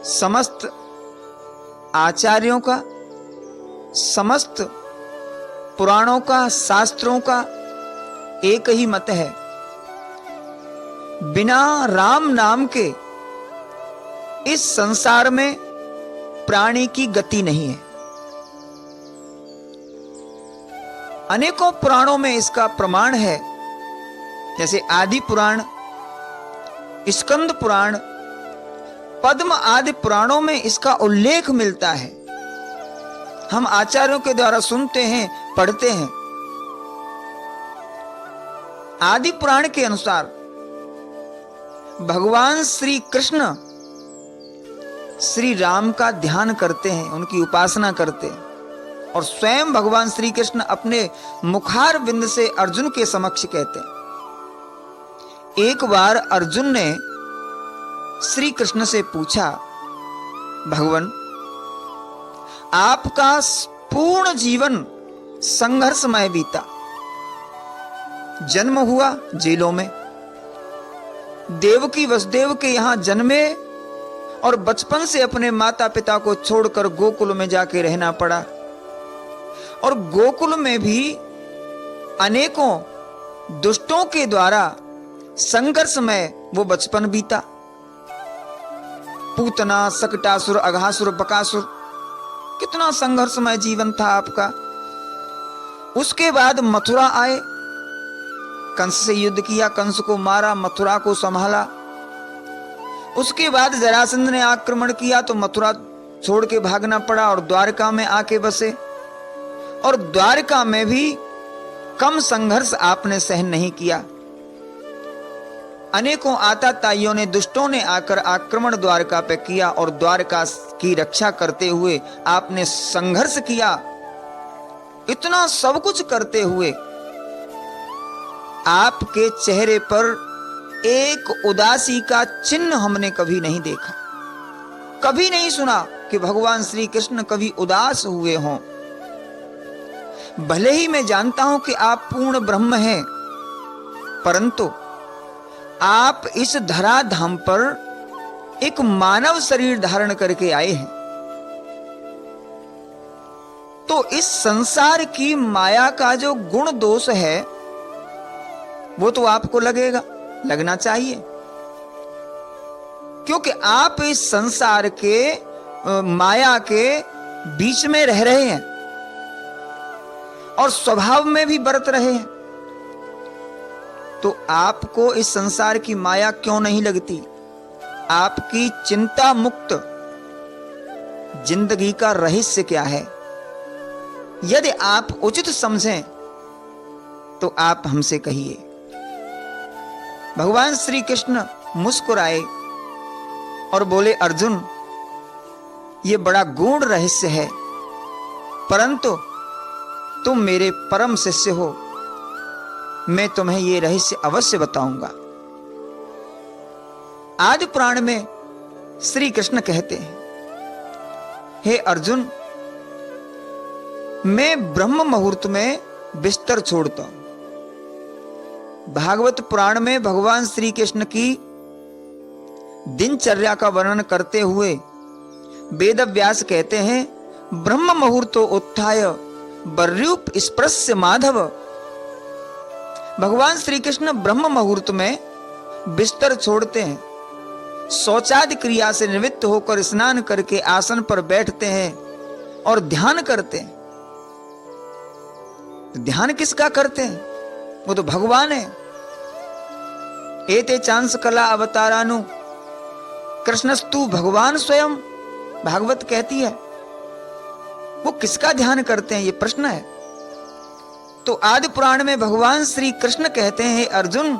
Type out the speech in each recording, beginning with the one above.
समस्त आचार्यों का, समस्त पुराणों का, शास्त्रों का एक ही मत है, बिना राम नाम के इस संसार में प्राणी की गति नहीं है। अनेकों पुराणों में इसका प्रमाण है, जैसे आदि पुराण, स्कंद पुराण, पद्म आदि पुराणों में इसका उल्लेख मिलता है। हम आचार्यों के द्वारा सुनते हैं, पढ़ते हैं। आदि पुराण के अनुसार भगवान श्री कृष्ण श्री राम का ध्यान करते हैं, उनकी उपासना करते हैं, और स्वयं भगवान श्री कृष्ण अपने मुखार बिंद से अर्जुन के समक्ष कहते हैं। एक बार अर्जुन ने श्री कृष्ण से पूछा, भगवान आपका पूर्ण जीवन संघर्षमय बीता, जन्म हुआ जेलों में, देवकी वसुदेव के यहां जन्मे और बचपन से अपने माता पिता को छोड़कर गोकुल में जाके रहना पड़ा, और गोकुल में भी अनेकों दुष्टों के द्वारा संघर्षमय वो बचपन बीता। पूतना, सकटासुर, अघासुर, बकासुर, कितना संघर्षमय जीवन था आपका। उसके बाद मथुरा आए, कंस से युद्ध किया, कंस को मारा, मथुरा को संभाला। उसके बाद जरासंध ने आक्रमण किया तो मथुरा छोड़ के भागना पड़ा और द्वारका में आके बसे, और द्वारका में भी कम संघर्ष आपने सहन नहीं किया। अनेकों आताताइयों ने, दुष्टों ने आकर आक्रमण द्वारका पे किया, और द्वारका की रक्षा करते हुए आपने संघर्ष किया। इतना सब कुछ करते हुए आपके चेहरे पर एक उदासी का चिन्ह हमने कभी नहीं देखा, कभी नहीं सुना कि भगवान श्री कृष्ण कभी उदास हुए हों। भले ही मैं जानता हूं कि आप पूर्ण ब्रह्म हैं, परंतु आप इस धराधाम पर एक मानव शरीर धारण करके आए हैं, तो इस संसार की माया का जो गुण दोष है वो तो आपको लगेगा, लगना चाहिए, क्योंकि आप इस संसार के माया के बीच में रह रहे हैं और स्वभाव में भी बरत रहे हैं। तो आपको इस संसार की माया क्यों नहीं लगती? आपकी चिंता मुक्त जिंदगी का रहस्य क्या है? यदि आप उचित समझें तो आप हमसे कहिए। भगवान श्री कृष्ण मुस्कुराए और बोले, अर्जुन ये बड़ा गूढ़ रहस्य है, परंतु तुम मेरे परम शिष्य हो, मैं तुम्हें यह रहस्य अवश्य बताऊंगा। आदि पुराण में श्री कृष्ण कहते हैं, हे अर्जुन, मैं ब्रह्म मुहूर्त में बिस्तर छोड़ता हूं। भागवत पुराण में भगवान श्री कृष्ण की दिनचर्या का वर्णन करते हुए वेद व्यास कहते हैं, ब्रह्म मुहूर्तो उत्थाय बर्यूप स्पृश्य माधव। भगवान श्री कृष्ण ब्रह्म मुहूर्त में बिस्तर छोड़ते हैं, शौचादि क्रिया से निवृत्त होकर स्नान करके आसन पर बैठते हैं और ध्यान करते हैं। ध्यान किसका करते हैं? वो तो भगवान है। एते चांस कला अवतारानु कृष्णस्तु भगवान स्वयं, भागवत कहती है। वो किसका ध्यान करते हैं, ये प्रश्न है। तो आदि पुराण में भगवान श्री कृष्ण कहते हैं, अर्जुन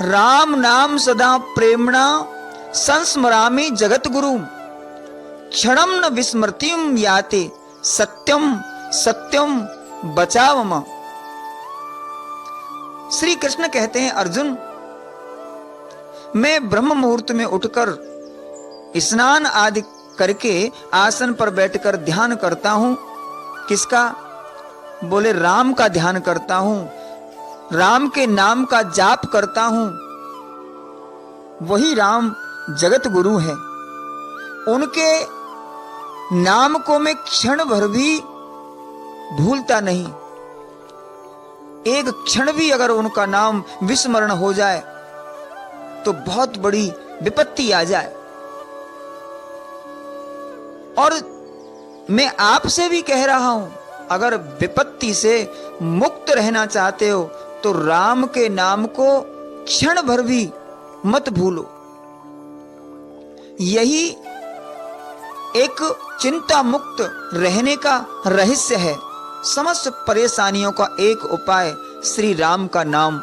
राम नाम सदा प्रेमणा संस्मरामि जगत गुरु, क्षणम न विस्मृतिम याते सत्यम सत्यम बचावम। श्री कृष्ण कहते हैं, अर्जुन मैं ब्रह्म मुहूर्त में उठकर स्नान आदि करके आसन पर बैठकर ध्यान करता हूं। किसका? बोले राम का ध्यान करता हूं, राम के नाम का जाप करता हूं। वही राम जगत गुरु है, उनके नाम को मैं क्षण भर भी भूलता नहीं। एक क्षण भी अगर उनका नाम विस्मरण हो जाए तो बहुत बड़ी विपत्ति आ जाए। और मैं आपसे भी कह रहा हूं, अगर विपत्ति से मुक्त रहना चाहते हो तो राम के नाम को क्षण भर भी मत भूलो। यही एक चिंता मुक्त रहने का रहस्य है। समस्त परेशानियों का एक उपाय श्री राम का नाम